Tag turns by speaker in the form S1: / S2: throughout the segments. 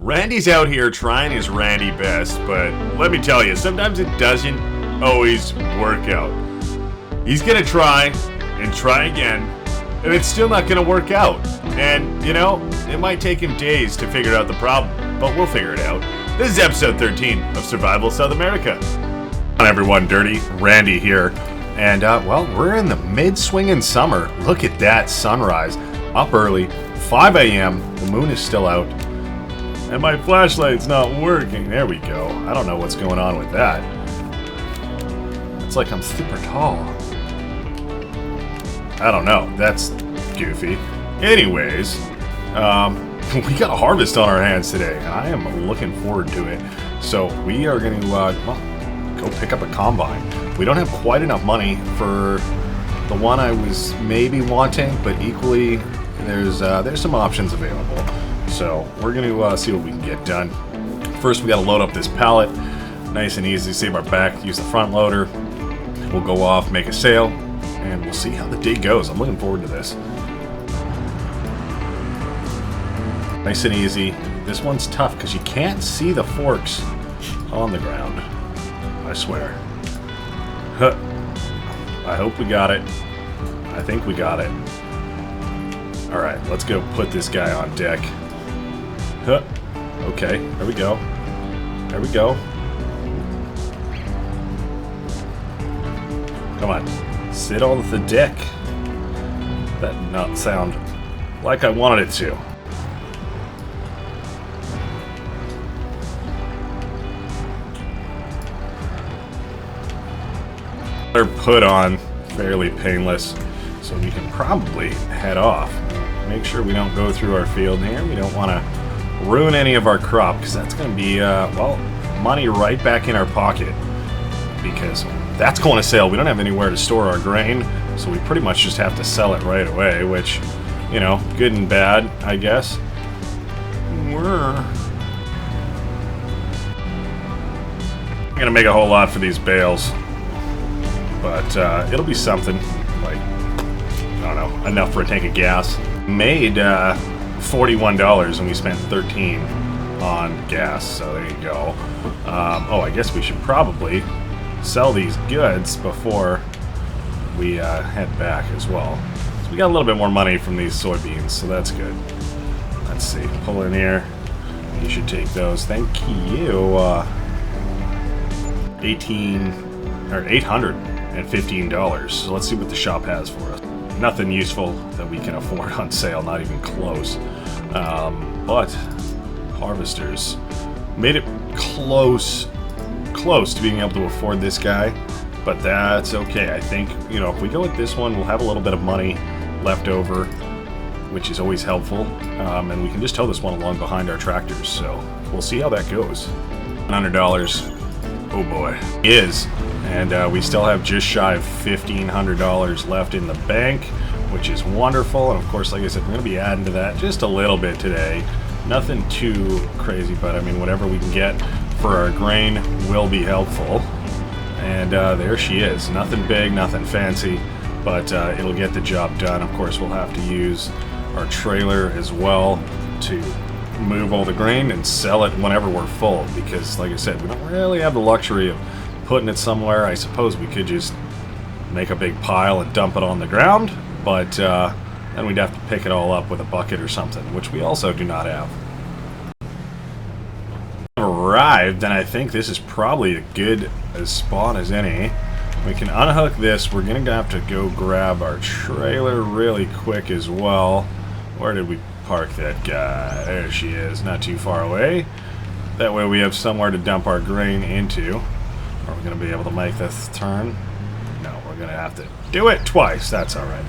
S1: Randy's out here trying his Randy best, but let me tell you, sometimes it doesn't always work out. He's gonna try and try again, and it's still not gonna work out. And, you know, it might take him days to figure out the problem, but we'll figure it out. This is episode 13 of Survival South America. Hi everyone, Dirty Randy here. And, well, we're in the mid-swinging summer. Look at that sunrise. Up early, 5 a.m., the moon is still out. And my flashlight's not working. There we go. I don't know what's going on with that. It's like I'm super tall. I don't know. That's goofy. Anyways, we got a harvest on our hands today, and I am looking forward to it. So we are going to, go pick up a combine. We don't have quite enough money for the one I was maybe wanting, but equally, there's some options available. So we're going to see what we can get done. First, we got to load up this pallet. Nice and easy. Save our back. Use the front loader. We'll go off, make a sale, and we'll see how the day goes. I'm looking forward to this. Nice and easy. This one's tough because you can't see the forks on the ground. I swear. Huh. I hope we got it. I think we got it. Alright, let's go put this guy on deck. Huh. Okay, there we go. There we go. Come on. Sit on the deck. That did not sound like I wanted it to. They're put on fairly painless, so we can probably head off. Make sure we don't go through our field here. We don't want to ruin any of our crop, because that's going to be, well, money right back in our pocket, because that's going to sale. We don't have anywhere to store our grain, so we pretty much just have to sell it right away, which, you know, good and bad, I guess. We're going to make a whole lot for these bales, but it'll be something, like, I don't know, enough for a tank of gas. Made $41 and we spent $13 on gas, so there you go. Oh, I guess we should probably sell these goods before we head back as well. So we got a little bit more money from these soybeans, so that's good. Let's see, pull in here. You should take those. Thank you. $815. So let's see what the shop has for us. Nothing useful that we can afford on sale, not even close. But harvesters made it close to being able to afford this guy, but that's okay. I think, you know, if we go with this one, we'll have a little bit of money left over, which is always helpful, and we can just tow this one along behind our tractors, so we'll see how that goes. $100. Oh boy, and we still have just shy of $1,500 left in the bank, which is wonderful. And of course, like I said, we're going to be adding to that just a little bit today. Nothing too crazy, but I mean, whatever we can get for our grain will be helpful. And there she is. Nothing big, nothing fancy, but it'll get the job done. Of course, we'll have to use our trailer as well to move all the grain and sell it whenever we're full, because like I said, we don't really have the luxury of putting it somewhere. I suppose we could just make a big pile and dump it on the ground, but then we'd have to pick it all up with a bucket or something, which we also do not have. Arrived, and I think this is probably as good a spot as any. We can unhook this. We're gonna have to go grab our trailer really quick as well. Where did we park that guy? There she is, not too far away. That way we have somewhere to dump our grain into. Are we going to be able to make this turn? No, we're going to have to do it twice. That's alright.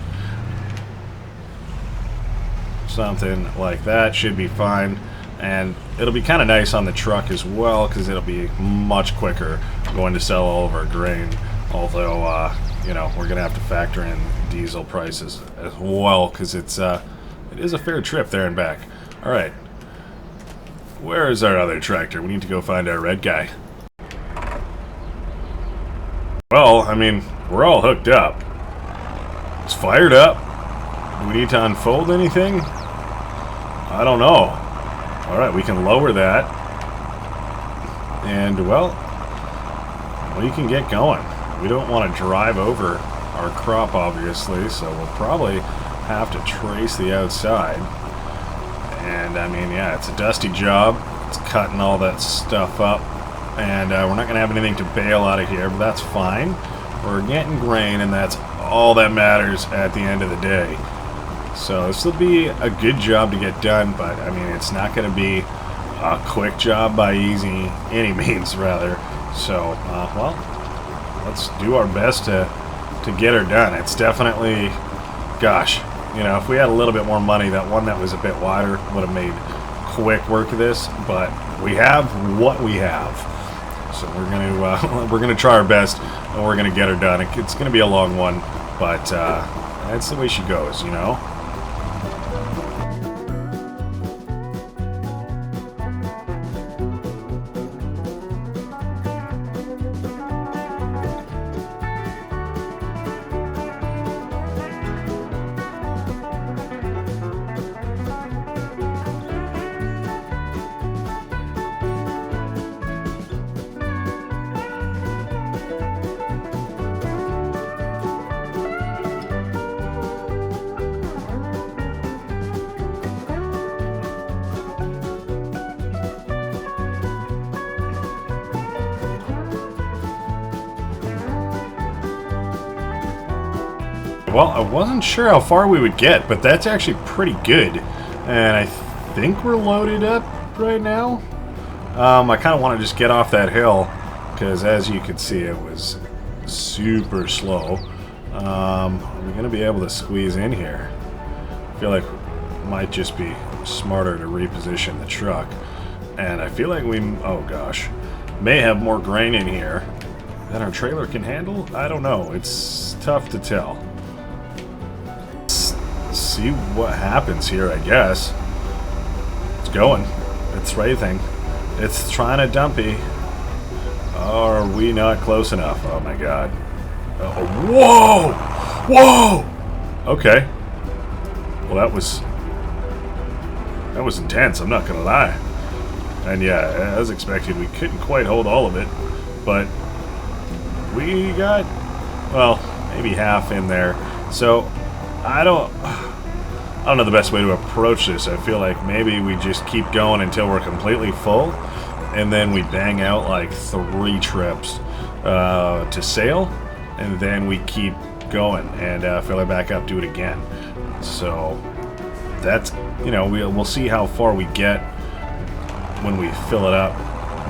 S1: Something like that should be fine. And it'll be kind of nice on the truck as well, because it'll be much quicker going to sell all of our grain. Although, you know, we're going to have to factor in diesel prices as well, because it is a fair trip there and back. Alright. Where is our other tractor? We need to go find our red guy. Well, I mean, we're all hooked up. It's fired up. Do we need to unfold anything? I don't know. Alright, we can lower that. And, well, we can get going. We don't want to drive over our crop, obviously, so we'll probably have to trace the outside. And, I mean, yeah, it's a dusty job. It's cutting all that stuff up. And we're not going to have anything to bale out of here, but that's fine. We're getting grain, and that's all that matters at the end of the day. So this will be a good job to get done, but, I mean, it's not going to be a quick job by any means, rather. So, well, let's do our best to get her done. It's definitely, gosh, you know, if we had a little bit more money, that one that was a bit wider would have made quick work of this, but we have what we have. So we're gonna try our best, and we're gonna get her done. It's gonna be a long one, but that's the way she goes, you know. Well, I wasn't sure how far we would get, but that's actually pretty good. And I think we're loaded up right now. I kind of want to just get off that hill, because as you can see, it was super slow. Are we going to be able to squeeze in here? I feel like it might just be smarter to reposition the truck. And I feel like we, oh gosh, may have more grain in here than our trailer can handle. I don't know. It's tough to tell. See what happens here, I guess. It's going. It's wraithing. It's trying to dumpy. Are we not close enough? Oh my god. Oh, whoa! Whoa! Okay. Well, that was intense, I'm not gonna lie. And yeah, as expected, we couldn't quite hold all of it, but we got, well, maybe half in there. So I don't know the best way to approach this. I feel like maybe we just keep going until we're completely full, and then we bang out like 3 trips to sail, and then we keep going and fill it back up, do it again. So that's, you know, we'll see how far we get when we fill it up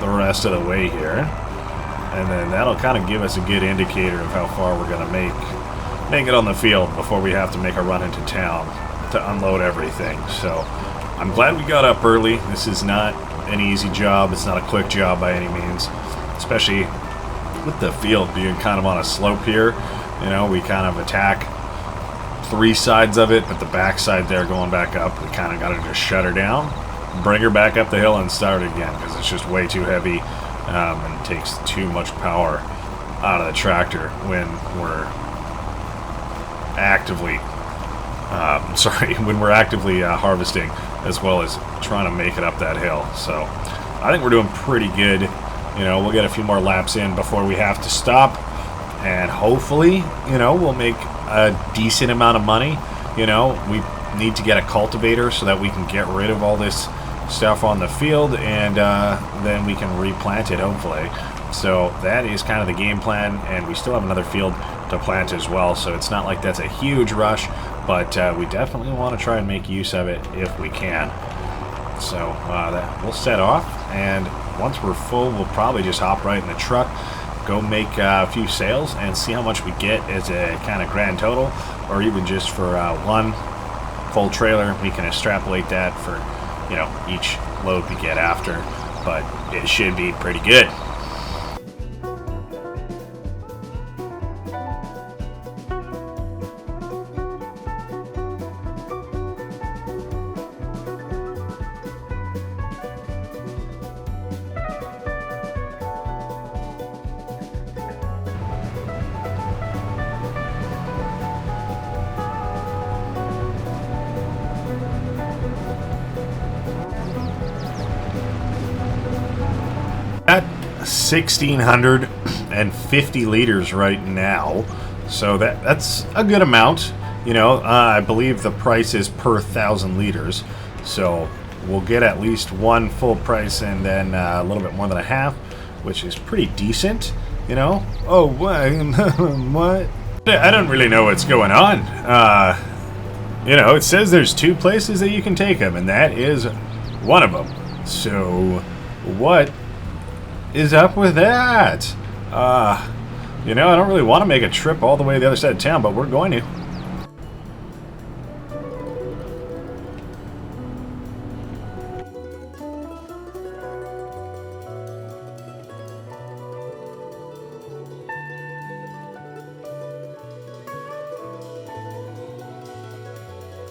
S1: the rest of the way here, and then that'll kind of give us a good indicator of how far we're going to make it on the field before we have to make a run into town to unload everything. So I'm glad we got up early. This is not an easy job. It's not a quick job by any means, especially with the field being kind of on a slope here. You know, we kind of attack 3 sides of it, but the back side there going back up, we kind of got to just shut her down, bring her back up the hill, and start again, because it's just way too heavy and it takes too much power out of the tractor when we're actively harvesting, as well as trying to make it up that hill. So I think we're doing pretty good. You know, we'll get a few more laps in before we have to stop, and hopefully, you know, we'll make a decent amount of money. You know, we need to get a cultivator so that we can get rid of all this stuff on the field, and then we can replant it, hopefully. So that is kind of the game plan, and we still have another field to plant as well, so it's not like that's a huge rush, but we definitely want to try and make use of it if we can. So we'll set off, and once we're full, we'll probably just hop right in the truck, go make a few sales, and see how much we get as a kind of grand total, or even just for one full trailer. We can extrapolate that for, you know, each load we get after, but it should be pretty good. 1,650 liters right now. So that's a good amount. You know, I believe the price is per 1,000 liters. So we'll get at least one full price and then a little bit more than a half, which is pretty decent, you know? Oh, what? What? I don't really know what's going on. You know, it says there's 2 places that you can take them, and that is one of them. So, what is up with that? You know, I don't really want to make a trip all the way to the other side of town, but we're going to.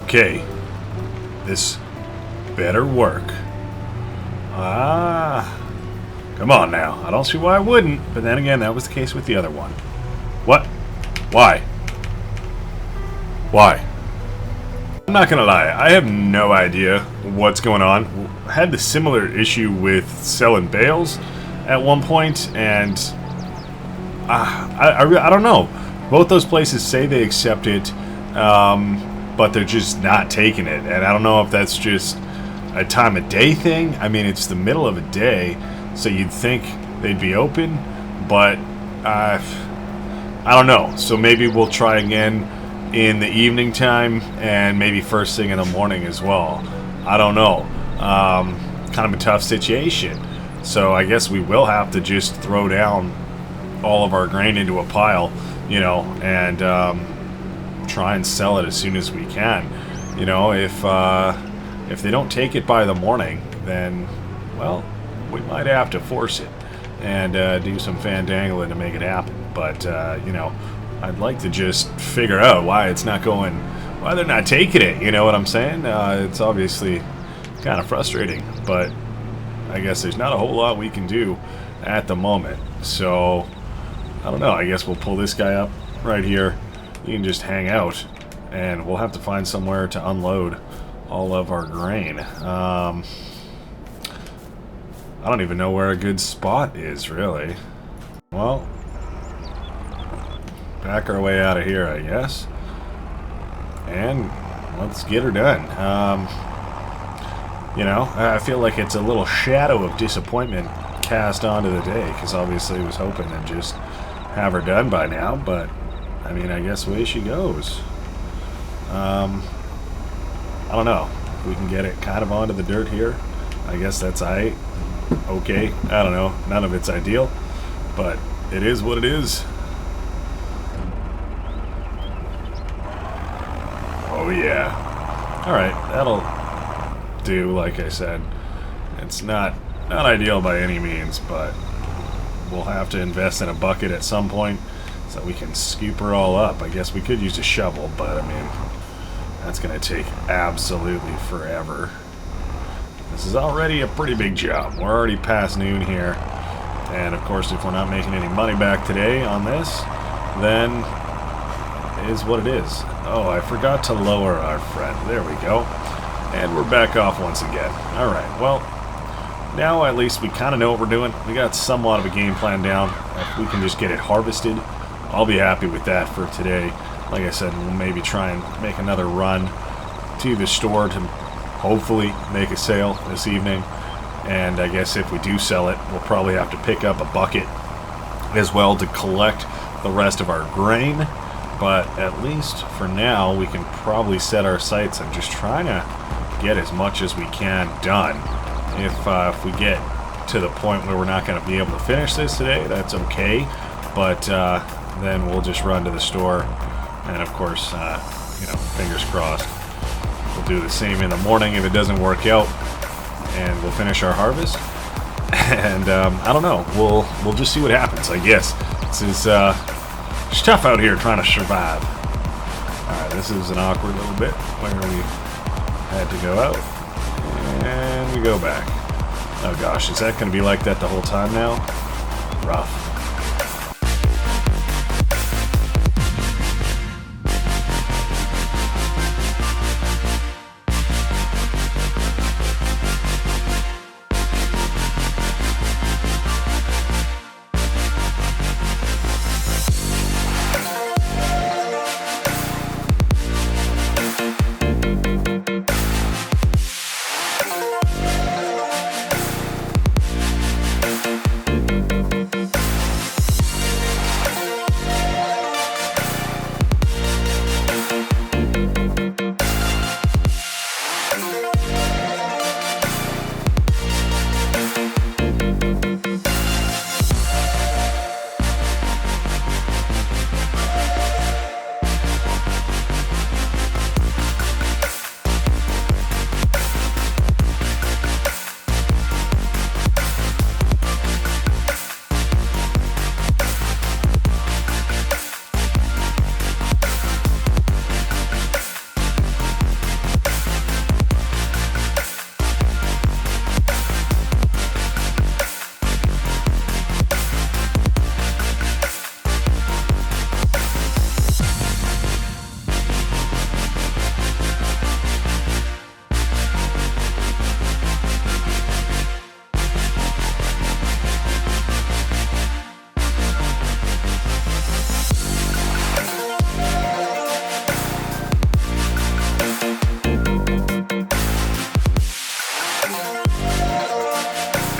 S1: Okay, this better work. Come on now. I don't see why I wouldn't, but then again, that was the case with the other one. What? Why? Why? I'm not gonna lie, I have no idea what's going on. I had the similar issue with selling bales at one point, and I don't know. Both those places say they accept it, but they're just not taking it. And I don't know if that's just a time of day thing. I mean, it's the middle of a day, so you'd think they'd be open, but I don't know. So maybe we'll try again in the evening time and maybe first thing in the morning as well. I don't know. Kind of a tough situation. So I guess we will have to just throw down all of our grain into a pile, you know, and try and sell it as soon as we can. You know, if they don't take it by the morning, then, well, we might have to force it and do some fandangling to make it happen. But, you know, I'd like to just figure out why it's not going, why they're not taking it, you know what I'm saying? It's obviously kind of frustrating, but I guess there's not a whole lot we can do at the moment. So, I don't know, I guess we'll pull this guy up right here. You can just hang out, and we'll have to find somewhere to unload all of our grain. I don't even know where a good spot is, really. Well, back our way out of here, I guess. And let's get her done. You know, I feel like it's a little shadow of disappointment cast onto the day, because obviously I was hoping to just have her done by now, but I mean, I guess away she goes. I don't know. If we can get it kind of onto the dirt here, I guess that's okay. I don't know. None of it's ideal, but it is what it is. Oh yeah. Alright, that'll do, like I said. It's not ideal by any means, but we'll have to invest in a bucket at some point so we can scoop her all up. I guess we could use a shovel, but I mean, that's going to take absolutely forever. This is already a pretty big job. We're already past noon here. And of course, if we're not making any money back today on this, then it is what it is. Oh, I forgot to lower our friend. There we go. And we're back off once again. Alright, well, now at least we kind of know what we're doing. We got somewhat of a game plan down. If we can just get it harvested, I'll be happy with that for today. Like I said, we'll maybe try and make another run to the store to hopefully make a sale this evening. And I guess if we do sell it, we'll probably have to pick up a bucket as well to collect the rest of our grain. But at least for now, we can probably set our sights and just try to get as much as we can done. If we get to the point where we're not going to be able to finish this today, that's okay. But then we'll just run to the store, and of course, you know, fingers crossed, we'll do the same in the morning if it doesn't work out, and we'll finish our harvest. And I don't know, we'll just see what happens. I guess this is it's tough out here trying to survive. All right, this is an awkward little bit where we had to go out and we go back. Oh gosh, is that going to be like that the whole time now? Rough.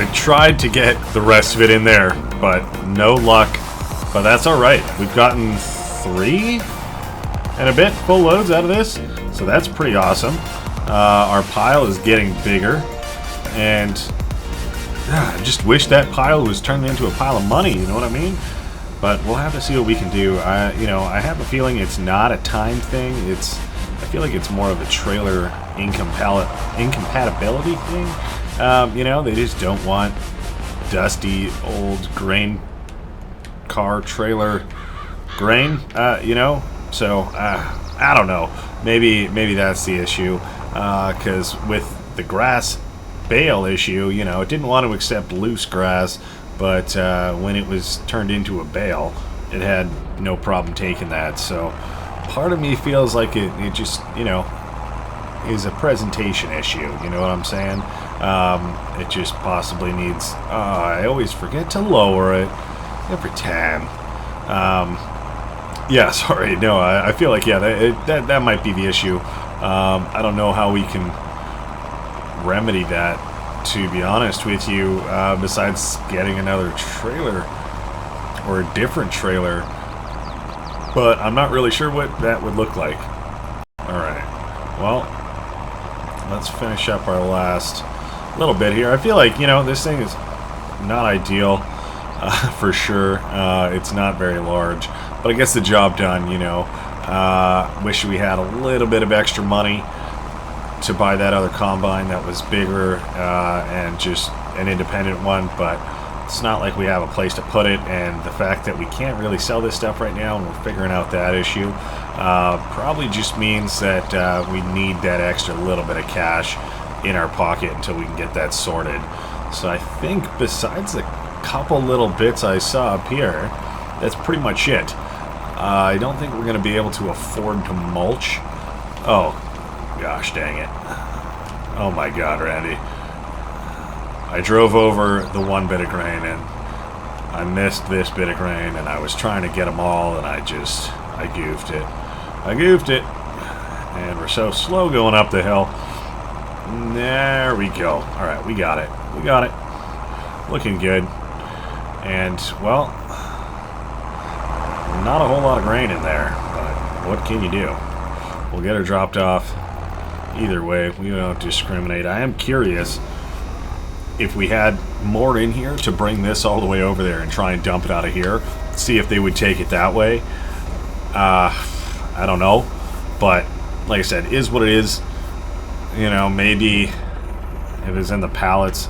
S1: I tried to get the rest of it in there, but no luck. But that's alright. We've gotten 3 and a bit full loads out of this, so that's pretty awesome. Our pile is getting bigger, and I just wish that pile was turned into a pile of money, you know what I mean? But we'll have to see what we can do. I have a feeling it's not a time thing. I feel like it's more of a trailer incompatibility thing. They just don't want dusty old grain car trailer grain, So I don't know. Maybe that's the issue. Because with the grass bale issue, it didn't want to accept loose grass, but when it was turned into a bale, it had no problem taking that. So part of me feels like it just, is a presentation issue. You know what I'm saying? It just possibly needs... I always forget to lower it every time. Yeah, sorry. No, I feel like, yeah, that might be the issue. I don't know how we can remedy that, to be honest with you, besides getting another trailer or a different trailer. But I'm not really sure what that would look like. Alright, well, let's finish up our last little bit here. I feel like, this thing is not ideal, for sure. It's not very large, but it gets the job done, Wish we had a little bit of extra money to buy that other combine that was bigger and just an independent one, but it's not like we have a place to put it, and the fact that we can't really sell this stuff right now and we're figuring out that issue probably just means that we need that extra little bit of cash in our pocket until we can get that sorted. So I think besides a couple little bits I saw up here, that's pretty much it. I don't think we're going to be able to afford to mulch. Oh, gosh dang it. Oh my god, Randy. I drove over the one bit of grain and I missed this bit of grain, and I was trying to get them all, and I goofed it. I goofed it. And we're so slow going up the hill. There we go. Alright, we got it. We got it. Looking good. And, well, not a whole lot of grain in there, but what can you do? We'll get her dropped off. Either way, we don't discriminate. I am curious if we had more in here to bring this all the way over there and try and dump it out of here, see if they would take it that way. I don't know, but like I said, is what it is. Maybe if it was in the pallets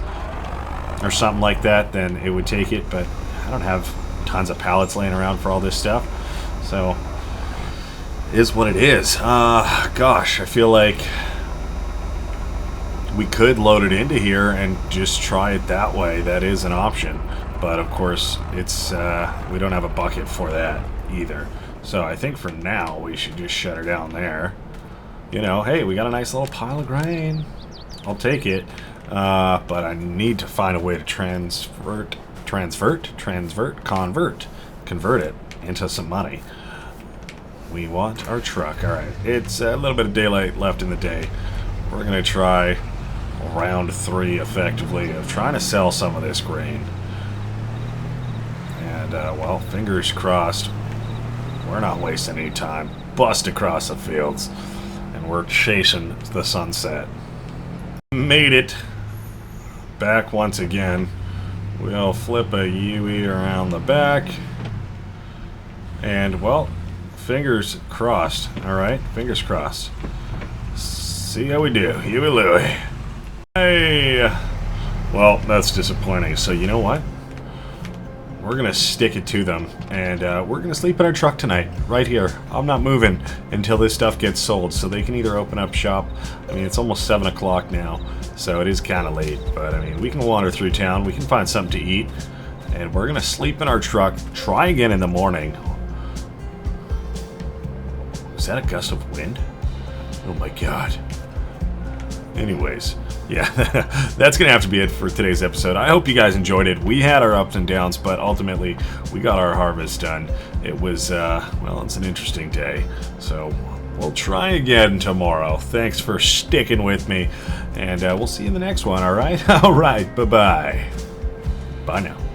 S1: or something like that, then it would take it, but I don't have tons of pallets laying around for all this stuff, so is what it is. Gosh, I feel like we could load it into here and just try it that way. That is an option, but of course it's we don't have a bucket for that either. So I think for now we should just shut her down there. Hey, we got a nice little pile of grain. I'll take it, but I need to find a way to convert it into some money. We want our truck. All right, it's a little bit of daylight left in the day. We're gonna try round 3 effectively of trying to sell some of this grain. And well, fingers crossed, we're not wasting any time. Bust across the fields, and we're chasing the sunset. Made it back once again. We'll flip a Yui around the back, and well, fingers crossed. All right, fingers crossed. See how we do. Huey Louie. Hey! Well, that's disappointing. So you know what? We're going to stick it to them, and we're going to sleep in our truck tonight, right here. I'm not moving until this stuff gets sold, so they can either open up shop. I mean, it's almost 7 o'clock now, so it is kind of late, but I mean, we can wander through town, we can find something to eat, and we're going to sleep in our truck, try again in the morning. Is that a gust of wind? Oh my god. Anyways, yeah, that's going to have to be it for today's episode. I hope you guys enjoyed it. We had our ups and downs, but ultimately, we got our harvest done. It was, well, it's an interesting day. So, we'll try again tomorrow. Thanks for sticking with me, and we'll see you in the next one, alright? Alright, bye-bye. Bye now.